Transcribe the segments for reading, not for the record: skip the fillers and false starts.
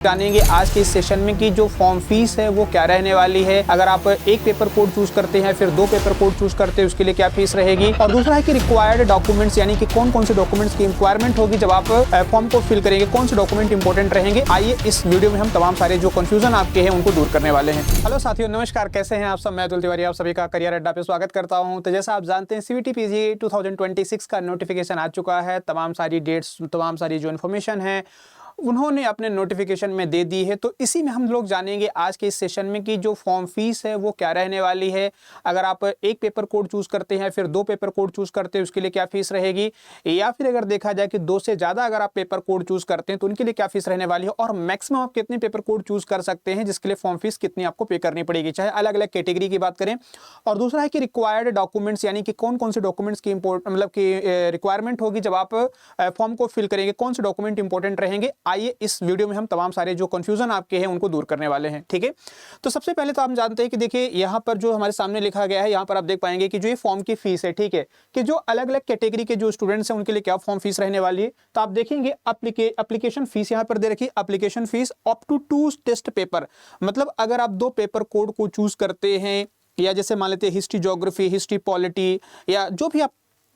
जानेंगे आज के इस सेशन में कि जो फॉर्म फीस है वो क्या रहने वाली है। अगर आप एक पेपर कोड चूज करते हैं फिर दो पेपर कोड चूज करते हैं उसके लिए क्या फीस रहेगी, और दूसरा है कि रिक्वायर्ड डॉक्यूमेंट्स यानी कि कौन कौन से डॉक्यूमेंट्स की रिक्वायरमेंट होगी जब आप फॉर्म को फिल करेंगे, कौन से डॉक्यूमेंट इंपॉर्टेंट रहेंगे। आइए इस वीडियो में हम तमाम सारे जो कंफ्यूजन आपके हैं उनको दूर करने वाले हैं। हेलो साथियों, नमस्कार, कैसे हैं आप सब। मैं अतुल तिवारी आप सभी का करियर अड्डा पे स्वागत करता हूं। तो जैसा आप जानते हैं सीवीटी पीजी 2026 का नोटिफिकेशन आ चुका है। तमाम सारी डेट्स, तमाम सारी जो इन्फॉर्मेशन है उन्होंने अपने नोटिफिकेशन में दे दी है। तो इसी में हम लोग जानेंगे आज के इस सेशन में कि जो फॉर्म फीस है वो क्या रहने वाली है। अगर आप एक पेपर कोड चूज करते हैं फिर दो पेपर कोड चूज करते हैं उसके लिए क्या फीस रहेगी, या फिर अगर देखा जाए कि दो से ज्यादा अगर आप पेपर कोड चूज करते हैं तो उनके लिए क्या फीस रहने वाली है, और मैक्सिमम आप कितने पेपर कोड चूज कर सकते हैं जिसके लिए फॉर्म फीस कितनी आपको पे करनी पड़ेगी, चाहे अलग अलग कैटेगरी की बात करें। और दूसरा है कि रिक्वायर्ड डॉक्यूमेंट्स यानी कि कौन कौन से डॉक्यूमेंट्स की रिक्वायरमेंट होगी जब आप फॉर्म को फिल करेंगे, कौन से डॉक्यूमेंट इंपॉर्टेंट रहेंगे। आइए इस वीडियो में हम तमाम सारे जो कंफ्यूजन आपके हैं उनको दूर करने वाले हैं। ठीक है, तो सबसे पहले तो आप जानते हैं कि देखिए यहाँ पर जो हमारे सामने लिखा गया है, यहाँ पर आप देख पाएंगे कि जो ये फॉर्म की फीस है, ठीक है, कि जो अलग अलग कैटेगरी के जो स्टूडेंट्स हैं उनके लिए क्या फॉर्म फीस रहने वाली है। तो आप देखेंगे एप्लीकेशन फीस यहाँ पर दे रखी है, application fees up to 2 test paper. मतलब अगर आप दो पेपर कोड को चूज करते हैं, या जैसे मान लेते हैं हिस्ट्री ज्योग्राफी, हिस्ट्री पॉलिटी, या जो भी आप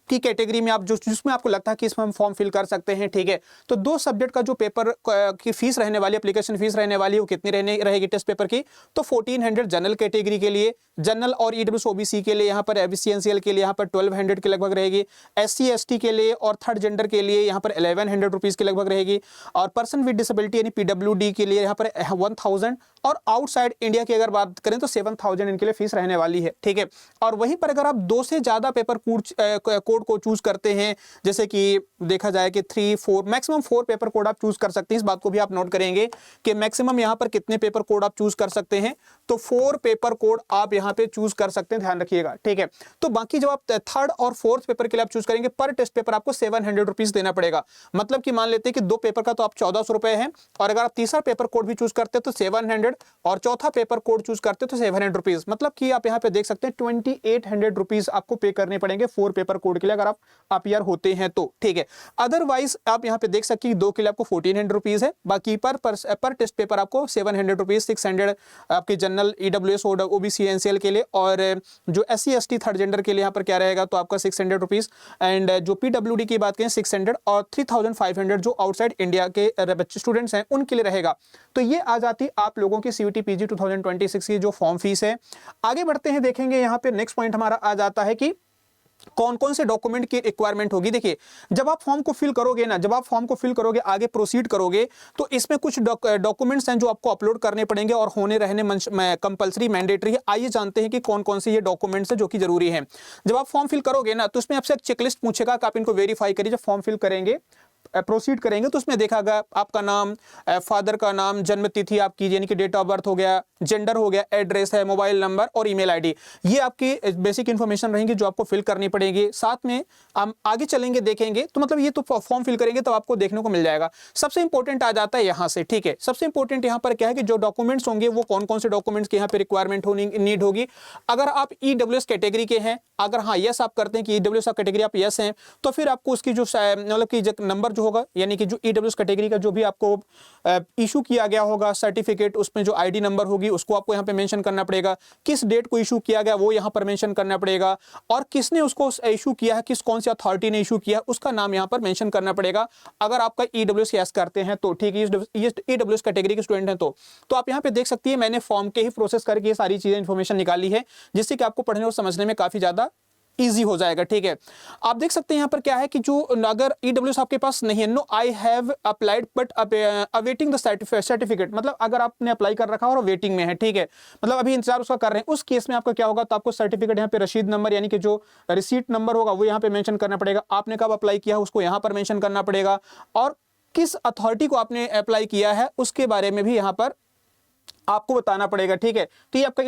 की कैटेगरी में आप जो जिसमें आपको लगता है कि इसमें हम फॉर्म फिल कर सकते हैं, ठीक है, तो दो सब्जेक्ट का जो पेपर की फीस रहने वाली, एप्लीकेशन फीस रहने वाली है, वो कितनी रहेगी टेस्ट पेपर की। तो 1400 जनरल कैटेगरी के लिए, जनरल और ईडब्ल्यूएस ओबीसी के लिए यहाँ पर, एबीसीएनसीएल के लिए यहाँ पर 1200 के लगभग रहेगी, एससी एसटी के लिए और थर्ड जेंडर के लिए यहाँ पर 1100 रुपीज के लगभग रहेगी, और पर्सन विद डिसेबिलिटी यानी पीडब्ल्यूडी के लिए यहाँ पर 1000, और आउटसाइड इंडिया की अगर बात करें तो 7000 इनके लिए फीस रहने वाली है। ठीक है, और वहीं पर अगर आप दो से ज्यादा पेपर कोड को चूज करते हैं, जैसे कि देखा जाए कि 3, 4 मैक्सिमम 4 पेपर कोड आप चूज कर सकते हैं। इस बात को भी आप नोट करेंगे कि मैक्सिमम यहां पर कितने पेपर कोड आप चूज कर सकते हैं। तो 4 पेपर कोड आप यहां पे चूज कर सकते हैं, ध्यान रखिएगा। ठीक है, तो बाकी जब आप थर्ड और फोर्थ पेपर के लिए आप चूज करेंगे, पर टेस्ट पेपर आपको 700 रुपीज देना पड़ेगा। मतलब कि मान लेते हैं कि दो पेपर का तो आप 1400 रुपए है, और अगर आप तीसरा पेपर कोड भी चूज करते हैं तो 700, और चौथा पेपर कोड चूज करते हैं तो 700 रुपीज। मतलब कि आप यहां पे देख सकते हैं 2800 रुपीज आपको पे करने पड़ेंगे 4 पेपर कोड के लिए अगर आप ईयर होते हैं तो। ठीक है, अदरवाइज आप यहां पे देख सकते हैं 2 के लिए आपको 1400 रुपीज है, बाकी पर टेस्ट पेपर आपको 700 रुपीज, 600 आपके जनरल, ईडब्ल्यूएस, ओबीसी, एनसीएल के लिए, और जो एससी एसटी थर्ड जेंडर के लिए यहाँ पर क्या रहेगा तो आपका 600 रुपीज, एंड जो पीडब्ल्यूडी की बात करें 600, और 3500 जो आउटसाइड इंडिया के बच्चे स्टूडेंट्स हैं उनके लिए रहेगा। तो ये आ जाती आप लोगों की सीयूटी पीजी 2026 की जो फॉर्म फीस है। आगे बढ़ते हैं, देखेंगे यहाँ पे नेक्स्ट पॉइंट हमारा आ जाता है कि कौन कौन से डॉक्यूमेंट की रिक्वायरमेंट होगी। देखिए, जब आप फॉर्म को फिल करोगे ना, जब आप फॉर्म को फिल करोगे, आगे प्रोसीड करोगे, तो इसमें कुछ डॉक्यूमेंट्स हैं जो आपको अपलोड करने पड़ेंगे और होने रहने कंपलसरी, मैंडेटरी है। आइए जानते हैं कि कौन कौन से ये डॉक्यूमेंट्स हैं जो कि जरूरी हैं। जब आप फॉर्म फिल करोगे ना तो इसमें आपसे एक चेकलिस्ट पूछेगा कि आप इनको वेरीफाई करिए। जब फॉर्म फिल करेंगे, प्रोसीड करेंगे, तो उसमें देखा गया आपका नाम, फादर का नाम, जन्म तिथि आपकी यानी कि डेट ऑफ बर्थ हो गया, जेंडर हो गया, एड्रेस है, मोबाइल नंबर और ईमेल आईडी। ये आपकी बेसिक इंफॉर्मेशन रहेंगी जो आपको फिल करनी पड़ेगी। साथ में हम आगे चलेंगे, देखेंगे, तो मतलब ये तो फॉर्म फिल करेंगे तो आपको देखने को मिल जाएगा। सबसे इंपॉर्टेंट आ जाता है यहाँ से। ठीक है, सबसे इंपॉर्टेंट यहाँ पर क्या है कि जो डॉक्यूमेंट्स होंगे वो कौन कौन से डॉक्यूमेंट्स की यहाँ पे रिक्वायरमेंट नीड होगी। अगर आप ईडब्ल्यूएस कैटेगरी के हैं, अगर हाँ यस आप करते हैं कि ईडब्ल्यूएस कैटेगरी आप यस हैं, तो फिर आपको उसकी जो मतलब कि नंबर जो होगा, यानी कि जो ईडब्ल्यूएस कैटेगरी का जो भी आपको इशू किया गया होगा सर्टिफिकेट, उसमें जो आईडी नंबर होगी उसको आपको यहाँ पे मेंशन करना पड़ेगा। किस डेट को इशू किया गया वो यहाँ पर मेंशन करना पड़ेगा, और किसने उसको इशू किया है, कौन सी अथॉरिटी ने इशू किया उसका नाम यहाँ पर मेंशन करना पड़ेगा। अगर आपका ईडब्ल्यूएस यस करते हैं तो ठीक है, ईडब्ल्यूएस कैटेगरी के स्टूडेंट हैं तो आप यहाँ पे देख सकती है मैंने फॉर्म के ही प्रोसेस करके ये सारी चीजें इंफॉर्मेशन निकाली है, जिससे कि आपको पढ़ने और समझने में काफी ज्यादा इजी हो जाएगा। ठीक है, आप देख सकते हैं यहाँ पर क्या है कि जो अगर ईडब्ल्यूएस आपके पास नहीं है, no I have applied but awaiting the certificate, मतलब अगर आपने अप्लाई कर रखा और वेटिंग में है, ठीक है, मतलब अभी इंतजार उसका कर रहे हैं, उस केस में आपका क्या होगा तो आपको सर्टिफिकेट यहाँ पे रसीद नंबर यानी कि जो रिसीट नंबर होगा वो यहाँ पे मेंशन करना पड़ेगा। आपने कब अप्लाई किया उसको यहाँ पर मेंशन करना पड़ेगा, और किस अथॉरिटी को आपने अप्लाई किया है उसके बारे में भी यहाँ पर आपको बताना पड़ेगा, ठीक है। तो ये आपका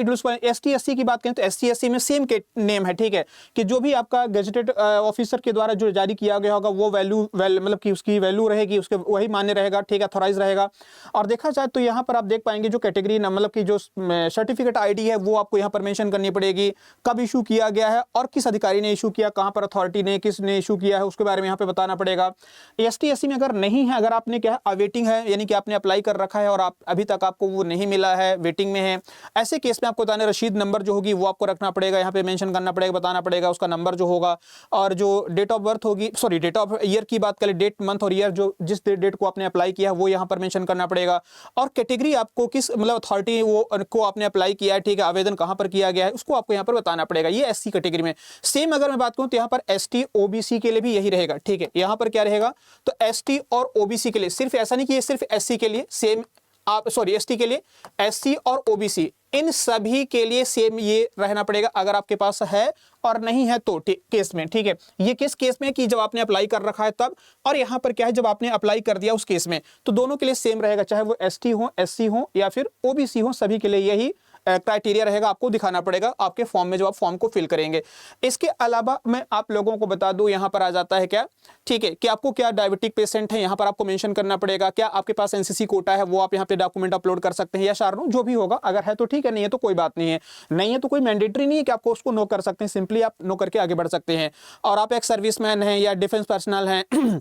ST SC की बात करें तो SC SC में सेम के नेम है, ठीक है, कि जो भी आपका गेजेटेड ऑफिसर के द्वारा जो जारी किया गया होगा वो मतलब कि उसकी वैल्यू रहेगी, उसके वही मान्य रहेगा, ठीक है, अथोराइज रहेगा। और देखा जाए तो यहाँ पर आप देख पाएंगे जो कैटेगरी मतलब कि जो सर्टिफिकेट ID है वो आपको यहाँ पर मेंशन करनी पड़ेगी, कब इशू किया गया है और किस अधिकारी ने इशू किया, कहाँ पर अथॉरिटी ने, किसने इशू किया है, उसके बारे में यहाँ पे बताना पड़ेगा। ST SC में अगर नहीं है, अगर आपने क्या अवेटिंग है, यानी कि आपने अप्लाई कर रखा है और आप अभी तक आपको वो नहीं मिला है, वेटिंग में है, ऐसे केस में आपको बताना रसीद नंबर जो होगी वो आपको रखना पड़ेगा, यहाँ पे मेंशन करना पड़ेगा, बताना पड़ेगा उसका नंबर जो होगा। और जो डेट ऑफ बर्थ होगी, सॉरी डेट ऑफ ईयर की बात करें, डेट मंथ और ईयर जो जिस डेट को आपने अप्लाई किया है वो यहाँ पर मेंशन करना पड़ेगा। और कैटेगरी आपको किस मतलब अथॉरिटी वो को आपने अप्लाई किया है, ठीक है, आवेदन कहाँ पर किया गया है उसको आपको यहाँ पर बताना पड़ेगा। ये SC कैटेगरी में। सेम अगर मैं बात करूँ तो यहाँ पर ST OBC के लिए भी यही रहेगा, ठीक है। यहाँ पर क्या रहेगा तो ST और OBC के लिए, सिर्फ ऐसा नहीं कि ये सिर्फ SC के लिए सेम, आप सॉरी ST के लिए, SC और OBC इन सभी के लिए सेम ये रहना पड़ेगा अगर आपके पास है, और नहीं है तो केस में, ठीक है। ये किस केस में कि जब आपने अप्लाई कर रखा है तब, और यहाँ पर क्या है जब आपने अप्लाई कर दिया उस केस में, तो दोनों के लिए सेम रहेगा, चाहे वो ST हो, SC हो या फिर OBC हो, सभी के लिए यही क्राइटेरिया रहेगा, आपको दिखाना पड़ेगा आपके फॉर्म में जब आप फॉर्म को फिल करेंगे। इसके अलावा मैं आप लोगों को बता दूं, यहाँ पर आ जाता है क्या, ठीक है, कि आपको क्या डायबिटिक पेशेंट है, यहाँ पर आपको मेंशन करना पड़ेगा, क्या आपके पास NCC कोटा है, वो आप यहाँ पे डॉक्यूमेंट अपलोड कर सकते हैं, या शारनो जो भी होगा, अगर है तो ठीक है, नहीं है तो कोई बात नहीं है। नहीं है तो कोई मैंडेटरी नहीं है कि आपको उसको नो कर सकते हैं, सिंपली आप नो करके आगे बढ़ सकते हैं। और आप एक सर्विसमैन हैं या डिफेंस पर्सनल हैं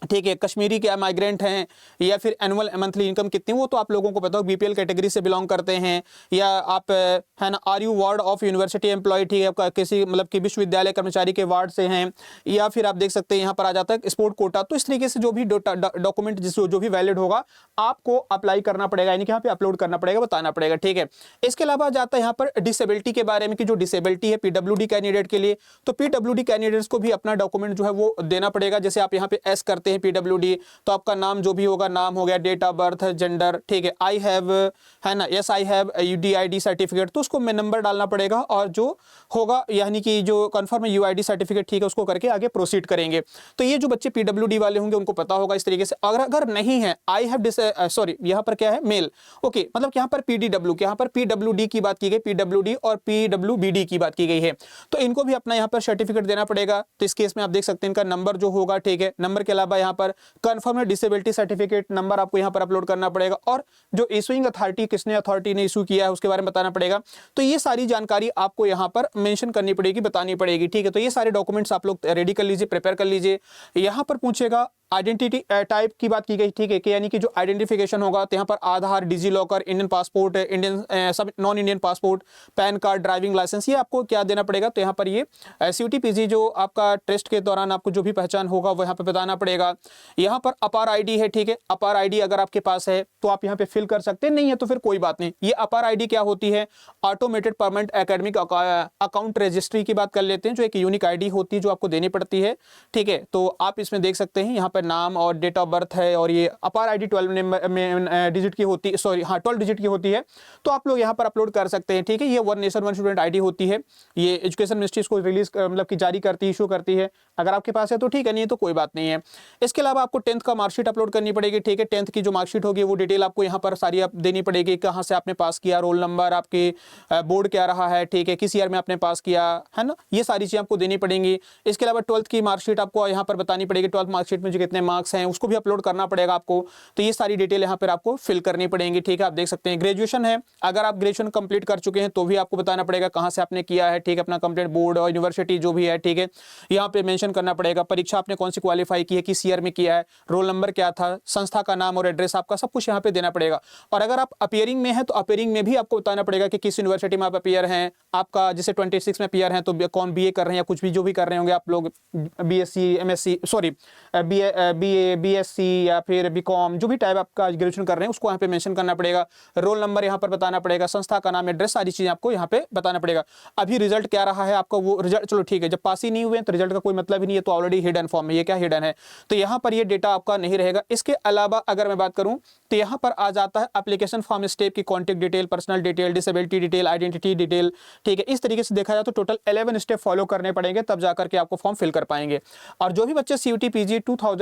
ठीक है, कश्मीरी क्या माइग्रेंट हैं, या फिर एनुअल मंथली इनकम कितनी, वो तो आप लोगों को पता हो, BPL कैटेगरी से बिलोंग करते हैं, या आप है ना are you ward of university employ, ठीक है, आपका किसी मतलब कि विश्वविद्यालय कर्मचारी के वार्ड से हैं, या फिर आप देख सकते हैं यहाँ पर आ जाता है स्पोर्ट कोटा। तो इस तरीके से जो भी डॉक्यूमेंट जो भी वैलिड होगा आपको अप्लाई करना पड़ेगा, यानी कि यहाँ पे अपलोड करना पड़ेगा, बताना पड़ेगा, ठीक है। इसके अलावा आ जाता है यहाँ पर डिसेबिलिटी के बारे में, कि जो डिसेबिलिटी है PWD कैंडिडेट के लिए, तो PWD कैंडिडेट्स को भी अपना डॉक्यूमेंट जो है वो देना पड़ेगा। जैसे आप यहाँ पे S करते हैं PWD, तो आपका नाम जो भी होगा, नाम हो गया, डेट ऑफ बर्थ, जेंडर, ठीक है, आई हैव है ना, yes I have UDID certificate, तो उसको में नंबर डालना पड़ेगा, और जो होगा यानी कि जो कंफर्म है UID सर्टिफिकेट, ठीक है, उसको करके आगे प्रोसीड करेंगे। तो ये जो बच्चे PWD वाले होंगे उनको पता होगा इस तरीके से। अगर नहीं है, आई हैव सॉरी यहाँ पर क्या है मेल, ओके, मतलब यहाँ पर PDW, यहाँ पर PWD की बात की गई, PWD और PWBD की बात की गई है, तो इनको भी अपना यहाँ पर सर्टिफिकेट देना पड़ेगा। तो इस केस में आप देख सकते हैं इनका नंबर जो होगा, ठीक है, नंबर के अलावा यहाँ पर कंफर्म डिसेबिलिटी सर्टिफिकेट नंबर आपको यहाँ पर अपलोड करना पड़ेगा, और जो इशूइंग अथॉरिटी, किसने अथॉरिटी ने इशू किया है उसके बारे में बताना पड़ेगा। तो ये सारी जानकारी आपको यहाँ पर मेंशन करनी पड़ेगी, बतानी पड़ेगी, ठीक है। तो ये सारे डॉक्यूमेंट्स आप लोग रेडी कर लीजिए, प्रिपेयर कर लीजिए। यहाँ पर पूछेगा आइडेंटिटी टाइप की बात की गई, ठीक है, कि यानी कि जो आइडेंटिफिकेशन होगा, तो यहाँ पर Aadhaar, DigiLocker, Indian passport, Indian सब non Indian passport, PAN card, driving licence, ये आपको क्या देना पड़ेगा। तो यहाँ पर ये CUT PG जो आपका टेस्ट के दौरान आपको जो भी पहचान होगा वो यहाँ पे बताना पड़ेगा। यहाँ पर अपार ID है, ठीक है, अपार ID अगर आपके पास है तो आप यहाँ पे फिल कर सकते हैं, नहीं है तो फिर कोई बात नहीं। ये अपार ID क्या होती है, automated permanent academic account registry की बात कर लेते हैं, जो एक यूनिक ID होती है जो आपको देनी पड़ती है, ठीक है। तो आप इसमें देख सकते हैं यहाँ नाम और डेट ऑफ बर्थ है, और ये अपार ID 12 डिजिट की होती है, सॉरी हाँ 12 डिजिट की होती है, तो आप लोग यहाँ पर अपलोड कर सकते हैं, ठीक है। ये one nation one student ID होती है, ये एजुकेशन मिनिस्ट्री इसको रिलीज मतलब कि जारी करती है, इशू करती है। अगर आपके पास है तो ठीक है, नहीं है तो कोई बात नहीं है। इसके अलावा आपको 10th का मार्कशीट अपलोड करनी पड़ेगी, ठीक है। 10th की जो मार्कशीट होगी वो डिटेल आपको यहाँ पर सारी आप देनी पड़ेगी, कहाँ से आपने पास किया, रोल नंबर, आपके बोर्ड क्या रहा है, ठीक है, किस ईयर में आपने पास किया है ना, ये सारी चीज़ें आपको देनी पड़ेंगी। इसके अलावा 12th की मार्कशीट आपको यहाँ पर बतानी पड़ेगी, 12th मार्कशीट में जो कितने मार्क्स हैं उसको भी अपलोड करना पड़ेगा आपको। तो ये सारी डिटेल यहाँ पर आपको फिल करनी पड़ेंगी, ठीक है। आप देख सकते हैं ग्रेजुएशन है, अगर आप ग्रेजुएशन कंप्लीट कर चुके हैं तो भी आपको बताना पड़ेगा कहाँ से आपने किया है, ठीक है, अपना कंप्लीट बोर्ड और यूनिवर्सिटी जो भी है, ठीक है, यहाँ पे मेंशन करना पड़ेगा। परीक्षा आपने कौन सी क्वालिफाई की है, किस ईयर में किया है, रोल नंबर क्या था, संस्था का नाम और एड्रेस आपका सब कुछ यहाँ पे देना पड़ेगा। और अगर आप अपीयरिंग में है तो अपीयरिंग में भी आपको बताना पड़ेगा कि किस यूनिवर्सिटी में आप अपीयर हैं, आपका जैसे 26 में अपीयर हैं तो कौन BA कर रहे हैं या कुछ भी जो भी कर रहे होंगे आप लोग, BSc MSc sorry BA BSc या फिर BCom जो भी टाइप आपका ग्रेजुएशन कर रहे हैं उसको यहाँ पे मेंशन करना पड़ेगा। रोल नंबर यहाँ पर बताना पड़ेगा, संस्था का नाम, एड्रेस, सारी चीज़ें आपको यहाँ पे बताना पड़ेगा। अभी रिजल्ट क्या रहा है आपका, वो रिजल्ट चलो ठीक है, जब पास ही नहीं हुए तो रिजल्ट का कोई मतलब ही नहीं है, तो ऑलरेडी हिडन फॉर्म में, ये क्या हिडन है, तो यहाँ पर ये डेटा आपका नहीं रहेगा। इसके अलावा अगर मैं बात करूँ तो यहाँ पर आ जाता है एप्लीकेशन फॉर्म स्टेप की contact detail, personal detail, disability detail, identity detail, ठीक है। इस तरीके से देखा जाए तो टोटल 11 स्टेप फॉलो करने पड़ेंगे, तब जाकर के आपको फॉर्म फिल कर पाएंगे। और जो भी बच्चे CUT PG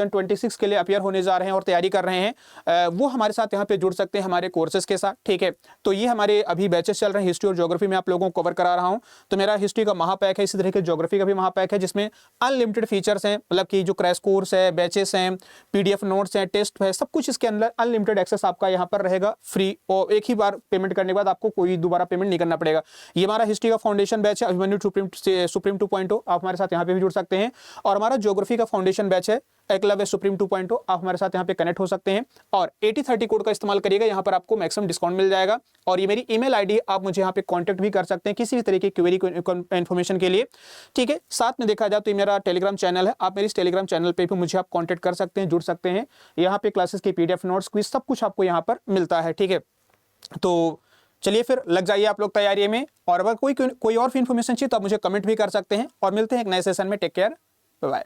2026 के लिए अपियर होने जा रहे हैं और तैयारी कर रहे हैं, वो हमारे साथ यहाँ पे जुड़ सकते हैं हमारे कोर्सेज के साथ, ठीक है। तो ये हमारे अभी बैचेस चल रहे हैं, हिस्ट्री और ज्योग्राफी में आप लोगों को कवर करा रहा हूँ। तो मेरा हिस्ट्री का महापैक है, इसी तरह के ज्योग्राफी का भी महापैक है, जिसमें अनलिमिटेड फीचर्स हैं, मतलब कि जो क्रैश कोर्स है, बैचेस हैं, पीडीएफ नोट्स हैं, टेस्ट है, सब कुछ इसके अंदर अनलिमिटेड एक्सेस आपका यहाँ पर रहेगा फ्री, और एक ही बार पेमेंट करने के बाद आपको कोई दोबारा पेमेंट नहीं करना पड़ेगा। ये हमारा हिस्ट्री का फाउंडेशन बैच है, अभिमन्यु सुप्रीम 2.0, आप हमारे साथ यहाँ पे भी जुड़ सकते हैं। और हमारा ज्योग्राफी का फाउंडेशन बैच है एकलव्य सुप्रीम 2.0, आप हमारे साथ यहाँ पे कनेक्ट हो सकते हैं। और 8030 कोड का इस्तेमाल करिएगा, यहाँ पर आपको मैक्सिमम डिस्काउंट मिल जाएगा। और ये मेरी ईमेल आईडी, आप मुझे यहाँ पे कांटेक्ट भी कर सकते हैं किसी भी तरीके की क्वेरी इन्फॉर्मेशन के लिए, ठीक है। साथ में देखा जाए तो ये मेरा टेलीग्राम चैनल है, आप मेरे इस टेलीग्राम चैनल पे भी मुझे आप कॉन्टेक्ट कर सकते हैं, जुड़ सकते हैं। यहाँ पे क्लासेस के PDF नोट्स, क्विज, सब कुछ आपको यहाँ पर मिलता है, ठीक है। तो चलिए फिर लग जाइए आप लोग तैयारी में, और अगर कोई और इन्फॉर्मेशन चाहिए तो आप मुझे कमेंट भी कर सकते हैं। और मिलते हैं एक नए सेशन में, टेक केयर, बाय बाय।